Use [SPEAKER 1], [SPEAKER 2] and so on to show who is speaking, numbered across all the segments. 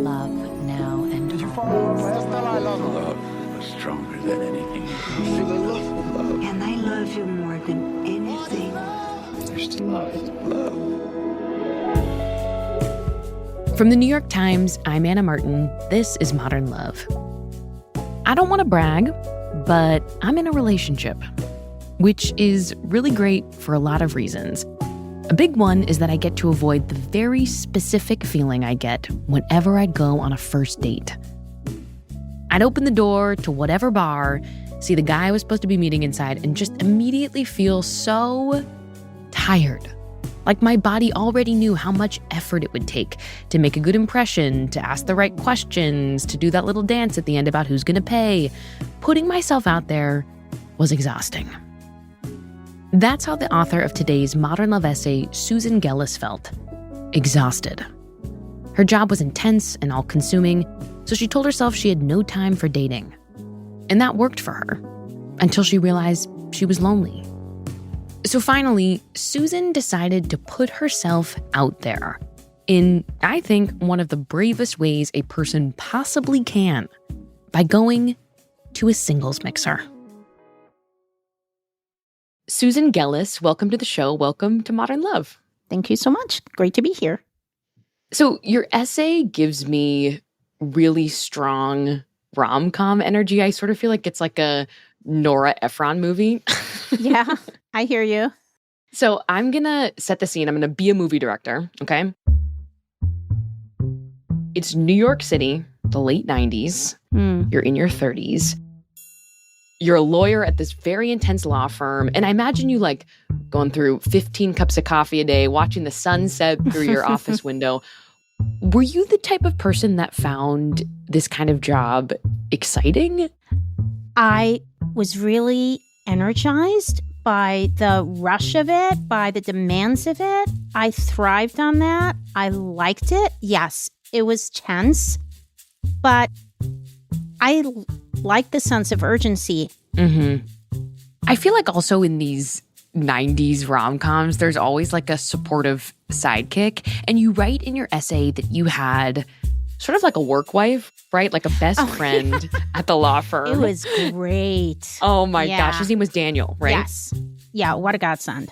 [SPEAKER 1] love now and
[SPEAKER 2] Did you
[SPEAKER 1] always.
[SPEAKER 2] follow my Estella? I love her.
[SPEAKER 3] Love is stronger than anything.
[SPEAKER 2] Feel the love.
[SPEAKER 4] And I love you more than anything.
[SPEAKER 3] There's still love.
[SPEAKER 5] From the New York Times, I'm Anna Martin. This is Modern Love. I don't want to brag, but I'm in a relationship, which is really great for a lot of reasons. A big one is that I get to avoid the very specific feeling I get whenever I'd go on a first date. I'd open the door to whatever bar, see the guy I was supposed to be meeting inside, and just immediately feel so tired. Like my body already knew how much effort it would take to make a good impression, to ask the right questions, to do that little dance at the end about who's gonna pay. Putting myself out there was exhausting. That's how the author of today's Modern Love essay, Susan Gellis, felt. Exhausted. Her job was intense and all-consuming, so she told herself she had no time for dating. And that worked for her, until she realized she was lonely. So finally, Susan decided to put herself out there in, I think, one of the bravest ways a person possibly can, by going to a singles mixer. Susan Gellis, welcome to the show. Welcome to Modern Love.
[SPEAKER 6] Thank you so much. Great to be here.
[SPEAKER 5] So your essay gives me really strong rom-com energy. I sort of feel like it's like a Nora Ephron movie.
[SPEAKER 6] Yeah, I hear you.
[SPEAKER 5] So I'm going to set the scene. I'm going to be a movie director, okay? It's New York City, the late 90s. You're in your 30s. You're a lawyer at this very intense law firm. And I imagine you like going through 15 cups of coffee a day, watching the sunset through your office window. Were you the type of person that found this kind of job exciting?
[SPEAKER 6] I was really energized by the rush of it, by the demands of it. I thrived on that. I liked it. Yes, it was tense, but I liked the sense of urgency.
[SPEAKER 5] I feel like also in these 90s rom-coms, there's always like a supportive sidekick. And you write in your essay that you had sort of like a work wife, right? Like a best friend at the law firm.
[SPEAKER 6] It was great.
[SPEAKER 5] Oh my gosh. His name was Daniel, right?
[SPEAKER 6] Yes. Yeah, what a godsend.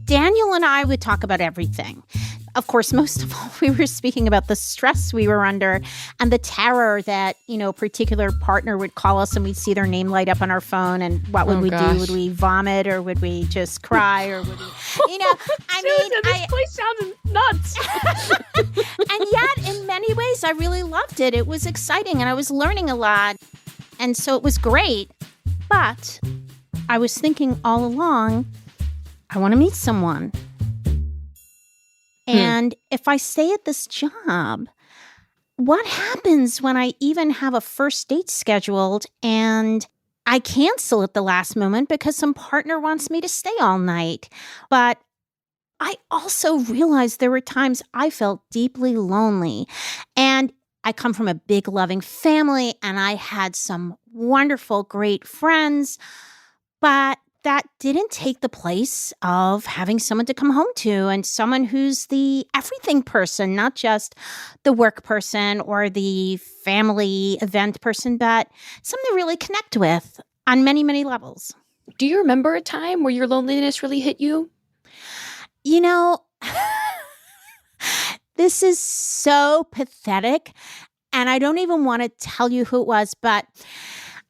[SPEAKER 6] Daniel and I would talk about everything. Of course, most of all, we were speaking about the stress we were under and the terror that, a particular partner would call us and we'd see their name light up on our phone. And what would we do? Would we vomit or would we just cry or would we,
[SPEAKER 5] this place sounds nuts.
[SPEAKER 6] And yet, in many ways, I really loved it. It was exciting and I was learning a lot. And so it was great. But I was thinking all along, I want to meet someone. And if I stay at this job, what happens when I even have a first date scheduled and I cancel at the last moment because some partner wants me to stay all night? But I also realized there were times I felt deeply lonely. And I come from a big, loving family, and I had some wonderful, great friends. But that didn't take the place of having someone to come home to and someone who's the everything person, not just the work person or the family event person, but someone to really connect with on many, many levels.
[SPEAKER 5] Do you remember a time where your loneliness really hit you?
[SPEAKER 6] This is so pathetic, and I don't even want to tell you who it was, but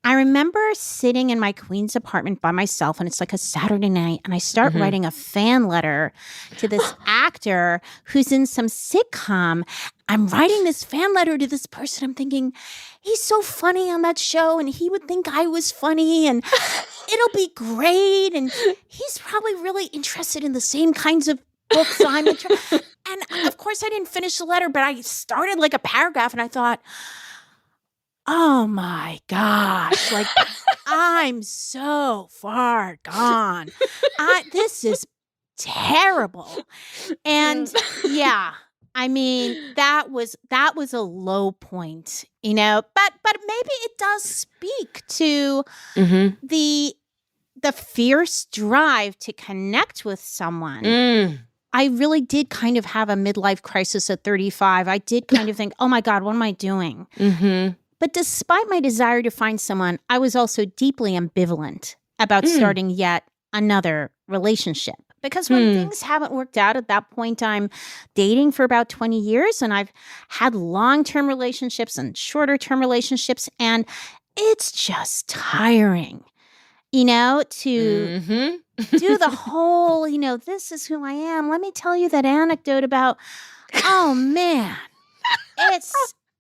[SPEAKER 6] I remember sitting in my Queens apartment by myself, and it's like a Saturday night, and I start writing a fan letter to this actor who's in some sitcom. I'm writing this fan letter to this person. I'm thinking, he's so funny on that show, and he would think I was funny, and it'll be great, and he's probably really interested in the same kinds of books I'm interested. And of course, I didn't finish the letter, but I started like a paragraph, and I thought, oh my gosh, like I'm so far gone. This is terrible. And yeah, I mean, that was a low point, but maybe it does speak to the fierce drive to connect with someone. I really did kind of have a midlife crisis at 35. I did kind of think, oh my God, what am I doing?
[SPEAKER 5] Mm-hmm.
[SPEAKER 6] But despite my desire to find someone, I was also deeply ambivalent about starting yet another relationship. Because when things haven't worked out at that point, I'm dating for about 20 years and I've had long-term relationships and shorter-term relationships. And it's just tiring, to do the whole, this is who I am. Let me tell you that anecdote about, oh man,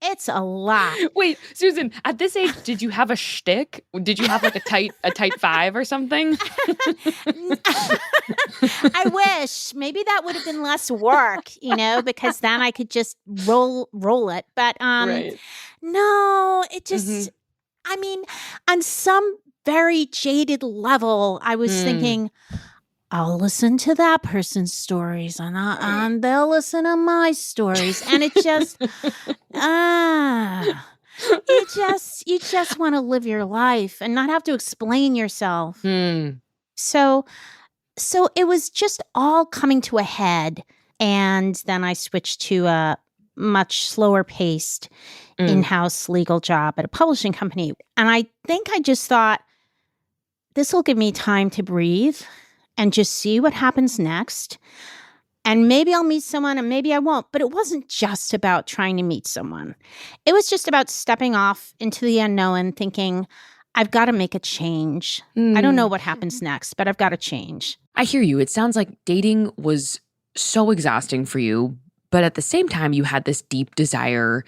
[SPEAKER 6] it's a lot.
[SPEAKER 5] Wait, Susan, at this age, did you have a shtick? Did you have like a tight five or something?
[SPEAKER 6] I wish maybe that would have been less work, because then I could just roll it. But
[SPEAKER 5] Right.
[SPEAKER 6] no, it just, I mean, on some very jaded level, I was thinking, I'll listen to that person's stories and they'll listen to my stories. And it just, you just want to live your life and not have to explain yourself. So it was just all coming to a head. And then I switched to a much slower paced in-house legal job at a publishing company. And I think I just thought, this will give me time to breathe and just see what happens next. And maybe I'll meet someone and maybe I won't. But it wasn't just about trying to meet someone. It was just about stepping off into the unknown, thinking, I've got to make a change. I don't know what happens next, but I've got to change.
[SPEAKER 5] I hear you. It sounds like dating was so exhausting for you, but at the same time, you had this deep desire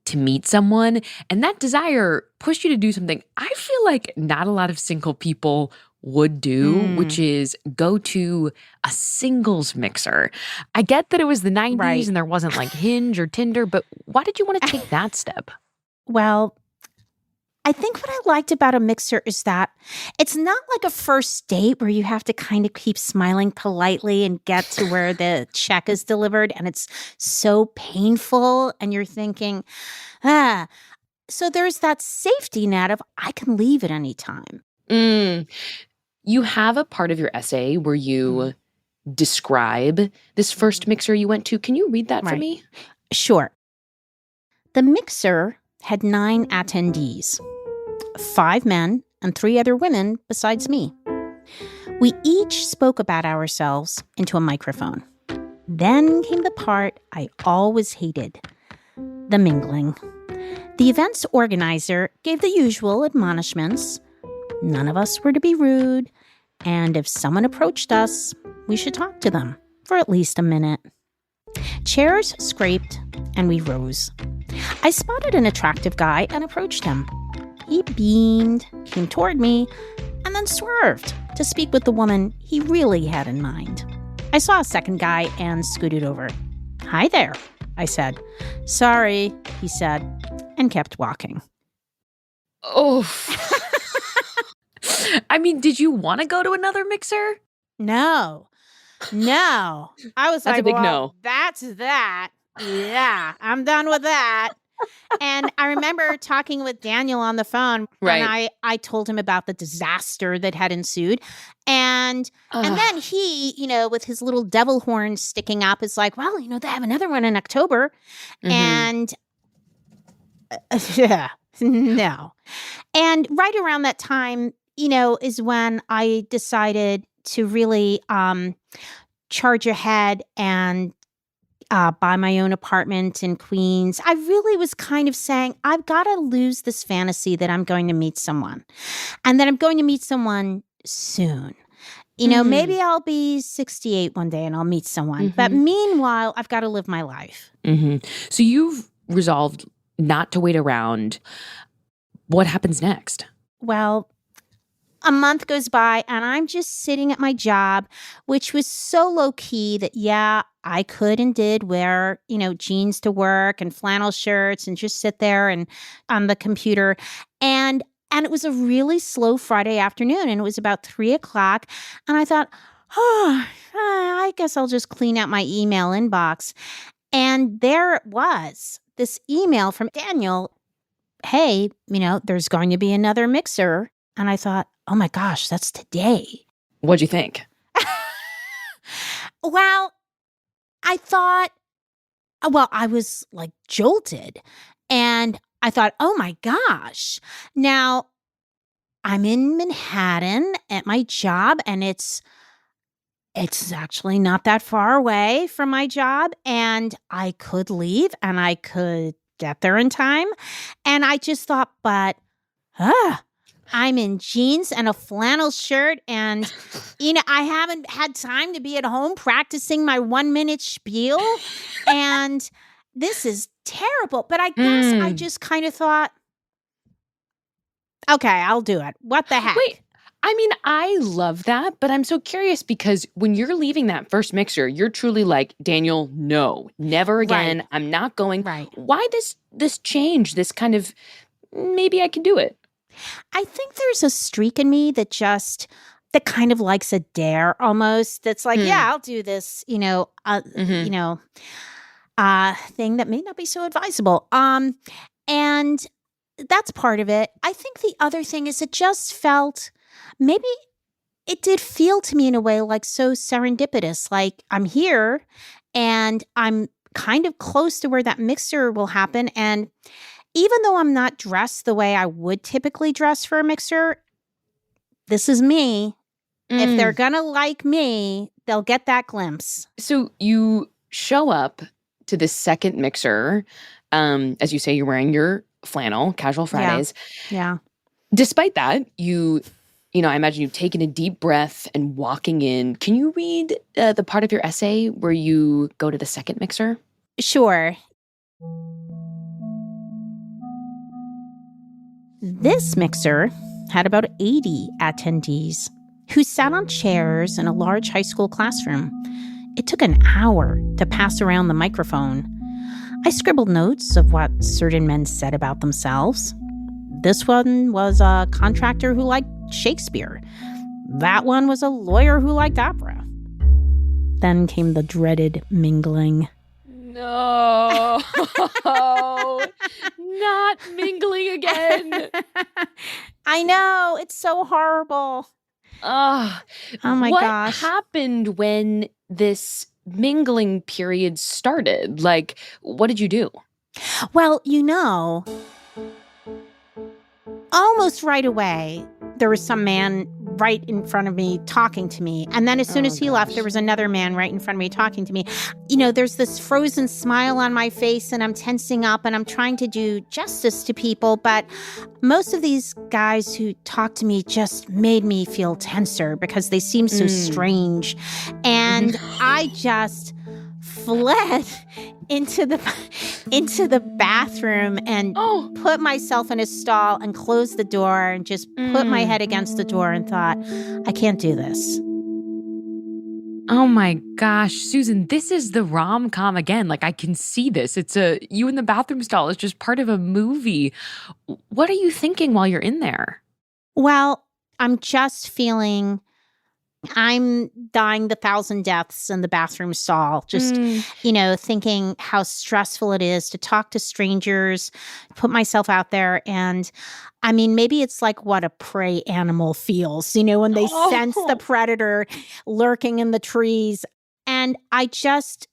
[SPEAKER 5] to meet someone, and that desire pushed you to do something I feel like not a lot of single people would do, which is go to a singles mixer. I get that it was the 90s and there wasn't like Hinge or Tinder, but why did you want to take that step?
[SPEAKER 6] Well, I think what I liked about a mixer is that it's not like a first date where you have to kind of keep smiling politely and get to where the check is delivered and it's so painful and you're thinking, So there's that safety net of I can leave at any time.
[SPEAKER 5] You have a part of your essay where you describe this first mixer you went to. Can you read that for me?
[SPEAKER 6] Sure. The mixer had 9 attendees, 5 men and 3 other women besides me. We each spoke about ourselves into a microphone. Then came the part I always hated, the mingling. The event's organizer gave the usual admonishments. None of us were to be rude, and if someone approached us, we should talk to them for at least a minute. Chairs scraped, and we rose. I spotted an attractive guy and approached him. He beamed, came toward me, and then swerved to speak with the woman he really had in mind. I saw a second guy and scooted over. "Hi there," I said. "Sorry," he said, and kept walking.
[SPEAKER 5] Oh. I mean, did you want to go to another mixer?
[SPEAKER 6] No. I was
[SPEAKER 5] That's
[SPEAKER 6] like,
[SPEAKER 5] a big
[SPEAKER 6] well,
[SPEAKER 5] no.
[SPEAKER 6] That's that. Yeah, I'm done with that. And I remember talking with Daniel on the phone, and I told him about the disaster that had ensued. And then he, with his little devil horn sticking up, is like, well, they have another one in October. And no. And right around that time, is when I decided to really charge ahead and buy my own apartment in Queens. I really was kind of saying, I've got to lose this fantasy that I'm going to meet someone and that I'm going to meet someone soon. Maybe I'll be 68 one day and I'll meet someone. But meanwhile, I've got to live my life.
[SPEAKER 5] So you've resolved not to wait around. What happens next?
[SPEAKER 6] Well, a month goes by and I'm just sitting at my job, which was so low key that, I could and did wear, jeans to work and flannel shirts and just sit there and on the computer. And it was a really slow Friday afternoon and it was about 3:00. And I thought, I guess I'll just clean out my email inbox. And there it was, this email from Daniel. Hey, there's going to be another mixer. And I thought, oh my gosh, that's today.
[SPEAKER 5] What'd you think?
[SPEAKER 6] Well, I thought, well, I was like jolted. And I thought, oh my gosh. Now, I'm in Manhattan at my job, and it's actually not that far away from my job, and I could leave and I could get there in time. And I just thought, but I'm in jeans and a flannel shirt, and I haven't had time to be at home practicing my 1-minute spiel, and this is terrible. But I guess I just kind of thought, okay, I'll do it. What the heck?
[SPEAKER 5] Wait, I mean, I love that, but I'm so curious because when you're leaving that first mixer, you're truly like, Daniel, no, never again.
[SPEAKER 6] Right.
[SPEAKER 5] I'm not going.
[SPEAKER 6] Right.
[SPEAKER 5] Why this change, this kind of, maybe I can do it?
[SPEAKER 6] I think there's a streak in me that kind of likes a dare almost. That's like, yeah, I'll do this, thing that may not be so advisable. And that's part of it. I think the other thing is it just felt, maybe it did feel to me in a way like so serendipitous. Like I'm here and I'm kind of close to where that mixer will happen. And even though I'm not dressed the way I would typically dress for a mixer, this is me. If they're going to like me, they'll get that glimpse.
[SPEAKER 5] So you show up to this second mixer. As you say, you're wearing your flannel, casual Fridays.
[SPEAKER 6] Yeah.
[SPEAKER 5] Despite that, I imagine you've taken a deep breath and walking in. Can you read the part of your essay where you go to the second mixer?
[SPEAKER 6] Sure. This mixer had about 80 attendees who sat on chairs in a large high school classroom. It took an hour to pass around the microphone. I scribbled notes of what certain men said about themselves. This one was a contractor who liked Shakespeare. That one was a lawyer who liked opera. Then came the dreaded mingling.
[SPEAKER 5] No, not mingling again.
[SPEAKER 6] I know, it's so horrible. Oh my gosh.
[SPEAKER 5] What happened when this mingling period started? Like, what did you do?
[SPEAKER 6] Well, almost right away, there was some man right in front of me talking to me. And then as soon as he left, there was another man right in front of me talking to me. There's this frozen smile on my face, and I'm tensing up and I'm trying to do justice to people. But most of these guys who talked to me just made me feel tenser because they seemed so strange. And I just fled into the bathroom and put myself in a stall and closed the door and just put my head against the door and thought, I can't do this.
[SPEAKER 5] Oh my gosh, Susan, this is the rom-com again. Like, I can see this. It's you in the bathroom stall. It's just part of a movie. What are you thinking while you're in there?
[SPEAKER 6] Well, I'm just feeling I'm dying the 1,000 deaths in the bathroom stall, just, thinking how stressful it is to talk to strangers, put myself out there. And I mean, maybe it's like what a prey animal feels, when they sense the predator lurking in the trees. And I just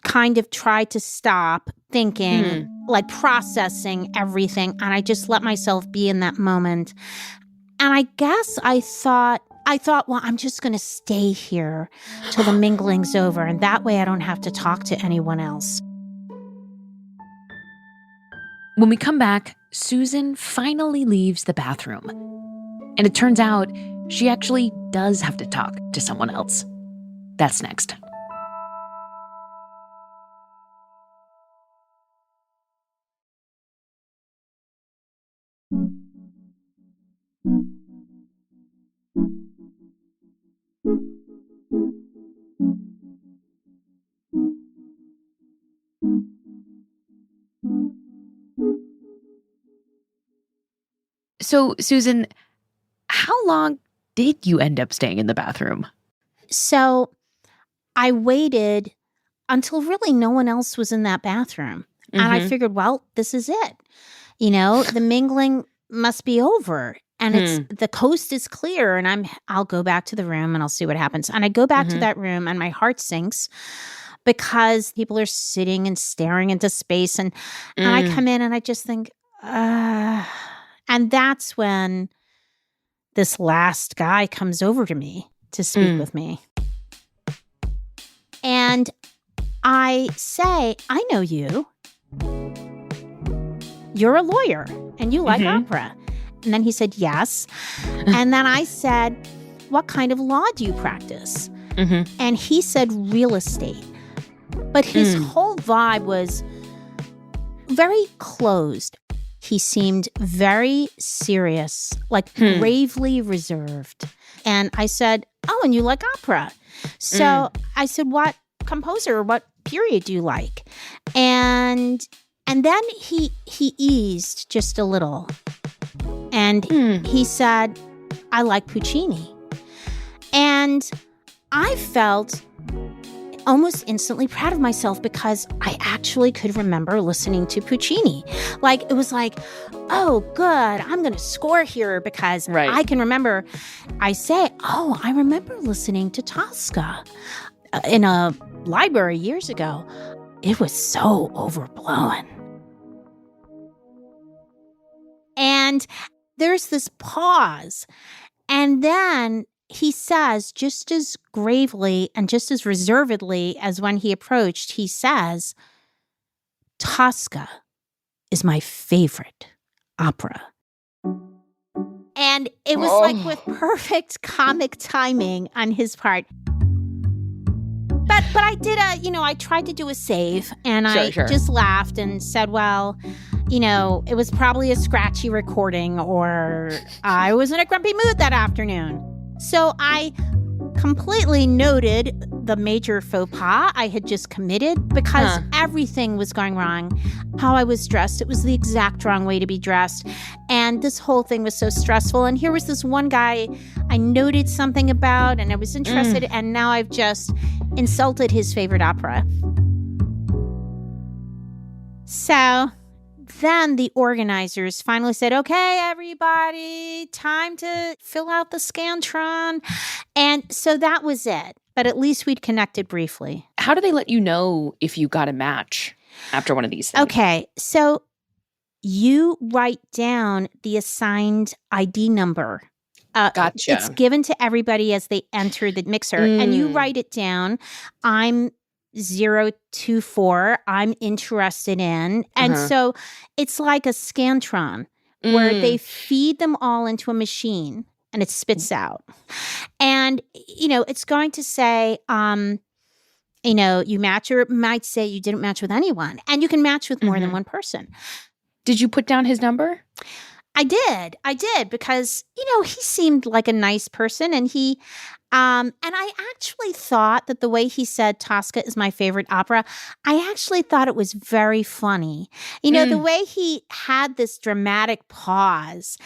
[SPEAKER 6] kind of tried to stop thinking, like processing everything. And I just let myself be in that moment. And I guess I thought, well, I'm just going to stay here till the mingling's over. And that way I don't have to talk to anyone else.
[SPEAKER 5] When we come back, Susan finally leaves the bathroom. And it turns out she actually does have to talk to someone else. That's next. So, Susan, how long did you end up staying in the bathroom?
[SPEAKER 6] So I waited until really no one else was in that bathroom. And I figured, well, this is it. The mingling must be over. And the coast is clear, and I'll go back to the room and I'll see what happens. And I go back to that room and my heart sinks. because people are sitting and staring into space. And I come in and I just think, and that's when this last guy comes over to me to speak with me. And I say, I know you. You're a lawyer and you like opera. And then he said, yes. And then I said, what kind of law do you practice? And he said, real estate. But his whole vibe was very closed. He seemed very serious, like gravely reserved. And I said, oh, and you like opera. So I said, what composer, what period do you like? And then he eased just a little. And he said, I like Puccini. And I felt almost instantly proud of myself because I actually could remember listening to Puccini. Like, it was like, oh, good, I'm going to score here because I can remember. I say, oh, I remember listening to Tosca in a library years ago. It was so overblown. And there's this pause. And then he says, just as gravely and just as reservedly as when he approached, he says, Tosca is my favorite opera. And it was like with perfect comic timing on his part. But I did I tried to do a save and I just laughed and said, well, it was probably a scratchy recording or I was in a grumpy mood that afternoon. So I completely noted the major faux pas I had just committed because everything was going wrong. How I was dressed, it was the exact wrong way to be dressed. And this whole thing was so stressful. And here was this one guy I noted something about and I was interested. And now I've just insulted his favorite opera. So then the organizers finally said, okay, everybody, time to fill out the Scantron. And so that was it. But at least we'd connected briefly.
[SPEAKER 5] How do they let you know if you got a match after one of these things?
[SPEAKER 6] Okay, so you write down the assigned ID number.
[SPEAKER 5] Gotcha.
[SPEAKER 6] It's given to everybody as they enter the mixer. And you write it down. I'm 024, I'm interested in. And so it's like a Scantron where they feed them all into a machine and it spits out. And, it's going to say, you match, or it might say you didn't match with anyone. And you can match with more than one person.
[SPEAKER 5] Did you put down his number?
[SPEAKER 6] I did because, he seemed like a nice person and he, and I actually thought that the way he said Tosca is my favorite opera, I actually thought it was very funny. The way he had this dramatic pause.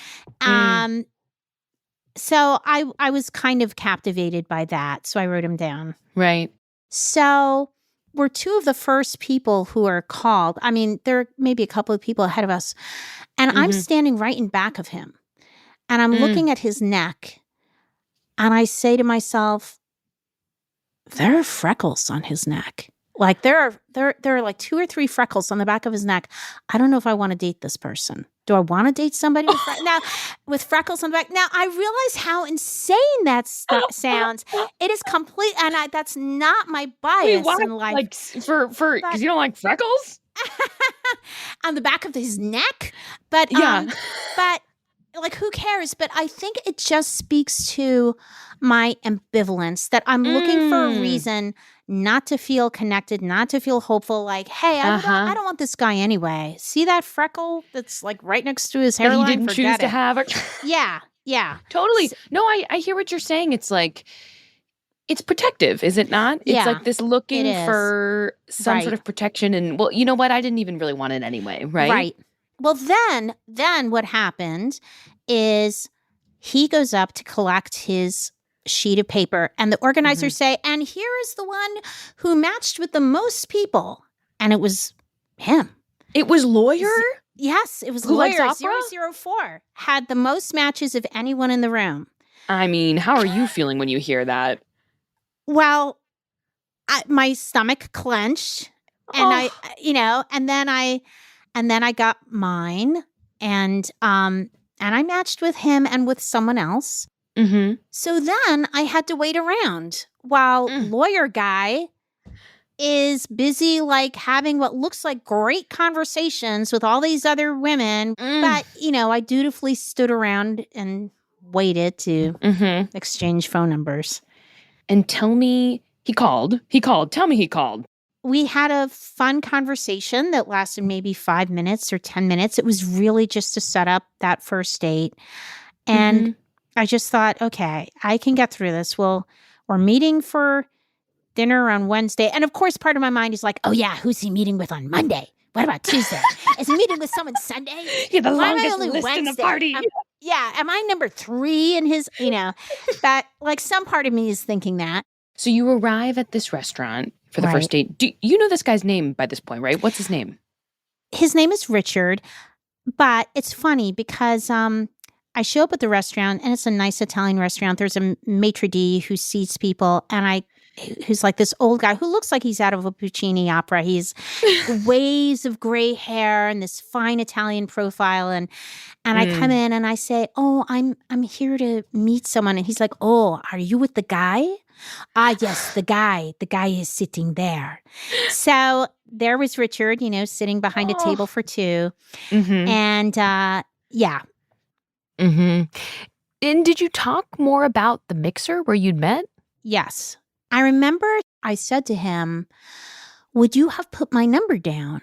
[SPEAKER 6] So I was kind of captivated by that. So I wrote him down.
[SPEAKER 5] Right.
[SPEAKER 6] So we're two of the first people who are called. I mean, there are maybe a couple of people ahead of us. And I'm standing right in back of him. And I'm looking at his neck. And I say to myself, there are freckles on his neck. Like there are like 2 or 3 freckles on the back of his neck. I don't know if I want to date this person. Do I want to date somebody with freckles on the back? Now I realize how insane that sounds. It is complete, and that's not my bias in life.
[SPEAKER 5] Like because you don't like freckles
[SPEAKER 6] on the back of his neck, but like who cares? But I think it just speaks to my ambivalence that I'm looking for a reason not to feel connected, not to feel hopeful. Like, hey, I don't want this guy anyway. See that freckle that's like right next to his hairline?
[SPEAKER 5] He didn't choose to have it.
[SPEAKER 6] Yeah.
[SPEAKER 5] Totally. No, I hear what you're saying. It's like, it's protective, is it not? It's like this looking for some sort of protection. And well, you know what? I didn't even really want it anyway, right?
[SPEAKER 6] Right. Well, then what happened is he goes up to collect his sheet of paper and the organizers say, and here is the one who matched with the most people. And it was him.
[SPEAKER 5] It was Lawyer?
[SPEAKER 6] Yes, it was
[SPEAKER 5] Who
[SPEAKER 6] Lawyer.
[SPEAKER 5] likes opera?
[SPEAKER 6] 004 had the most matches of anyone in the room.
[SPEAKER 5] I mean, how are you feeling when you hear that?
[SPEAKER 6] Well, my stomach clenched, and and then I got mine, and I matched with him and with someone else.
[SPEAKER 5] Mm-hmm.
[SPEAKER 6] So then I had to wait around while lawyer guy is busy like having what looks like great conversations with all these other women. But, I dutifully stood around and waited to exchange phone numbers.
[SPEAKER 5] And tell me, he called. Tell me he called.
[SPEAKER 6] We had a fun conversation that lasted maybe 5 minutes or 10 minutes. It was really just to set up that first date. And I just thought, okay, I can get through this. Well, we're meeting for dinner on Wednesday. And of course, part of my mind is like, oh yeah, who's he meeting with on Monday? What about Tuesday? Is he meeting with someone Sunday?
[SPEAKER 5] Yeah, the
[SPEAKER 6] Why am I
[SPEAKER 5] longest
[SPEAKER 6] only
[SPEAKER 5] list in the
[SPEAKER 6] Wednesday?
[SPEAKER 5] party.
[SPEAKER 6] Am I number 3 in his, that like some part of me is thinking that.
[SPEAKER 5] So you arrive at this restaurant for the first date. Do you know this guy's name by this point, right? What's his name?
[SPEAKER 6] His name is Richard, but it's funny because I show up at the restaurant and it's a nice Italian restaurant. There's a maitre d' who seats people, and who's like this old guy who looks like he's out of a Puccini opera. He's waves of gray hair and this fine Italian profile, and I come in and I say, "Oh, I'm here to meet someone," and he's like, "Oh, are you with the guy?" Ah, yes, the guy. The guy is sitting there. So there was Richard, sitting behind a table for 2, and yeah.
[SPEAKER 5] And did you talk more about the mixer where you'd met?
[SPEAKER 6] Yes. I remember I said to him, would you have put my number down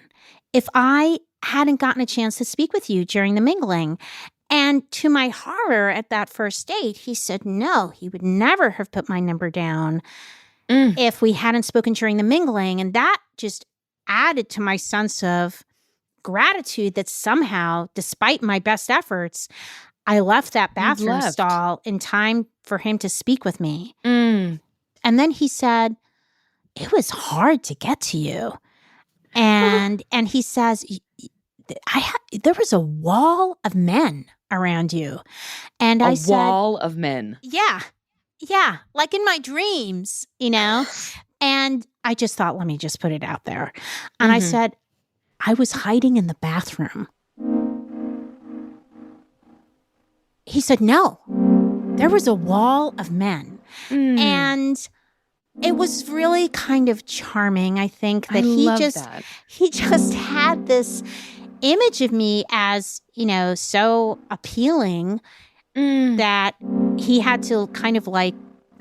[SPEAKER 6] if I hadn't gotten a chance to speak with you during the mingling? And to my horror at that first date, he said no, he would never have put my number down if we hadn't spoken during the mingling. And that just added to my sense of gratitude that somehow, despite my best efforts, I left that bathroom stall in time for him to speak with me. And then he said, it was hard to get to you. And he says, there was a wall of men around you. And I said, a
[SPEAKER 5] wall of men.
[SPEAKER 6] Yeah. Yeah. Like in my dreams, And I just thought, let me just put it out there. And I said, I was hiding in the bathroom. He said, no, there was a wall of men. And it was really kind of charming, I think, that he just had this image of me as, so appealing that he had to kind of like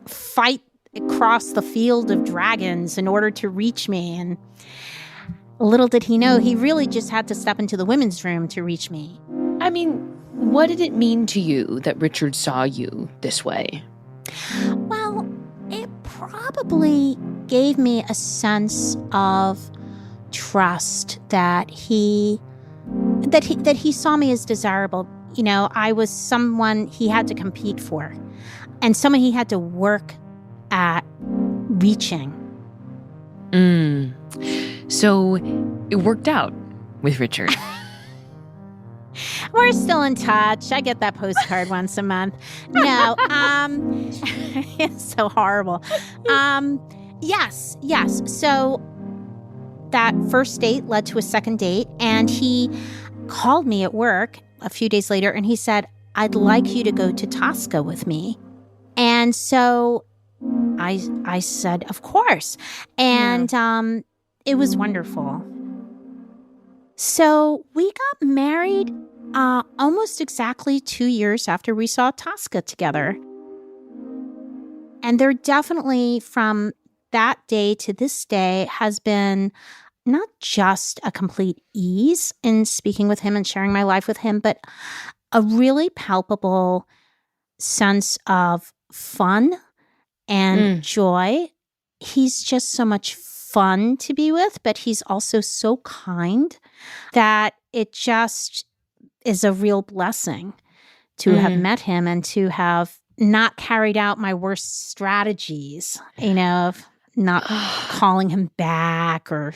[SPEAKER 6] fight across the field of dragons in order to reach me. And little did he know, he really just had to step into the women's room to reach me.
[SPEAKER 5] I mean, what did it mean to you that Richard saw you this way?
[SPEAKER 6] Well, it probably gave me a sense of trust that he saw me as desirable. I was someone he had to compete for and someone he had to work at reaching.
[SPEAKER 5] So it worked out with Richard.
[SPEAKER 6] We're still in touch. I get that postcard once a month. No, it's so horrible. Yes. So that first date led to a second date, and he called me at work a few days later, and he said, I'd like you to go to Tosca with me. And so I said, of course. And it was wonderful. So we got married almost exactly 2 years after we saw Tosca together. And there definitely, from that day to this day, has been not just a complete ease in speaking with him and sharing my life with him, but a really palpable sense of fun and joy. He's just so much fun to be with, but he's also so kind that it just is a real blessing to have met him and to have not carried out my worst strategies, of not calling him back or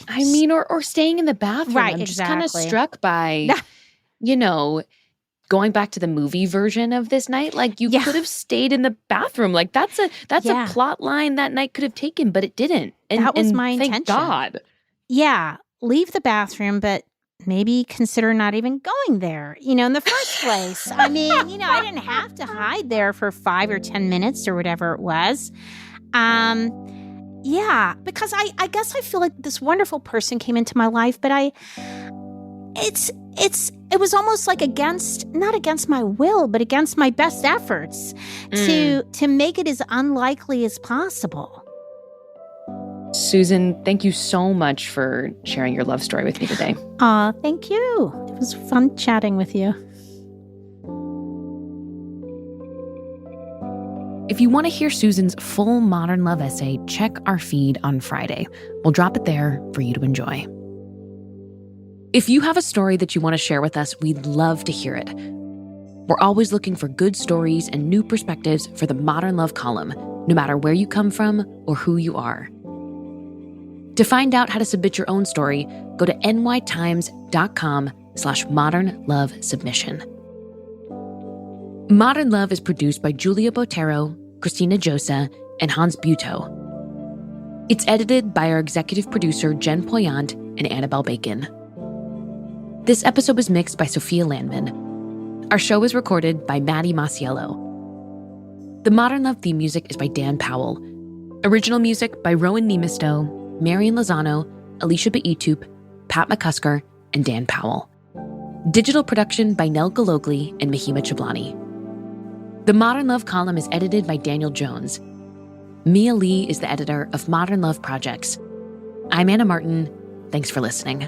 [SPEAKER 5] staying in the bathroom.
[SPEAKER 6] Right,
[SPEAKER 5] I'm
[SPEAKER 6] exactly.
[SPEAKER 5] just kind of struck by, going back to the movie version of this night, like you could have stayed in the bathroom. Like that's a plot line that night could have taken, but it didn't. And
[SPEAKER 6] that was my
[SPEAKER 5] thank
[SPEAKER 6] intention.
[SPEAKER 5] God.
[SPEAKER 6] Yeah. Leave the bathroom, but maybe consider not even going there, in the first place. I mean, I didn't have to hide there for 5 or 10 minutes or whatever it was. Yeah, because I guess I feel like this wonderful person came into my life, but it was almost like not against my will, but against my best efforts to make it as unlikely as possible.
[SPEAKER 5] Susan, thank you so much for sharing your love story with me today.
[SPEAKER 6] Thank you. It was fun chatting with you.
[SPEAKER 5] If you want to hear Susan's full modern love essay, check our feed on Friday. We'll drop it there for you to enjoy. If you have a story that you want to share with us, we'd love to hear it. We're always looking for good stories and new perspectives for the Modern Love column, no matter where you come from or who you are. To find out how to submit your own story, go to nytimes.com/modernlovesubmission. Modern Love is produced by Julia Botero, Christina Josa, and Hans Butow. It's edited by our executive producer, Jen Poyant and Annabelle Bacon. This episode was mixed by Sophia Landman. Our show is recorded by Maddie Masiello. The Modern Love theme music is by Dan Powell. Original music by Rowan Nemisto, Marian Lozano, Alicia Baitup, Pat McCusker, and Dan Powell. Digital production by Nell Galogli and Mahima Chablani. The Modern Love column is edited by Daniel Jones. Mia Lee is the editor of Modern Love Projects. I'm Anna Martin. Thanks for listening.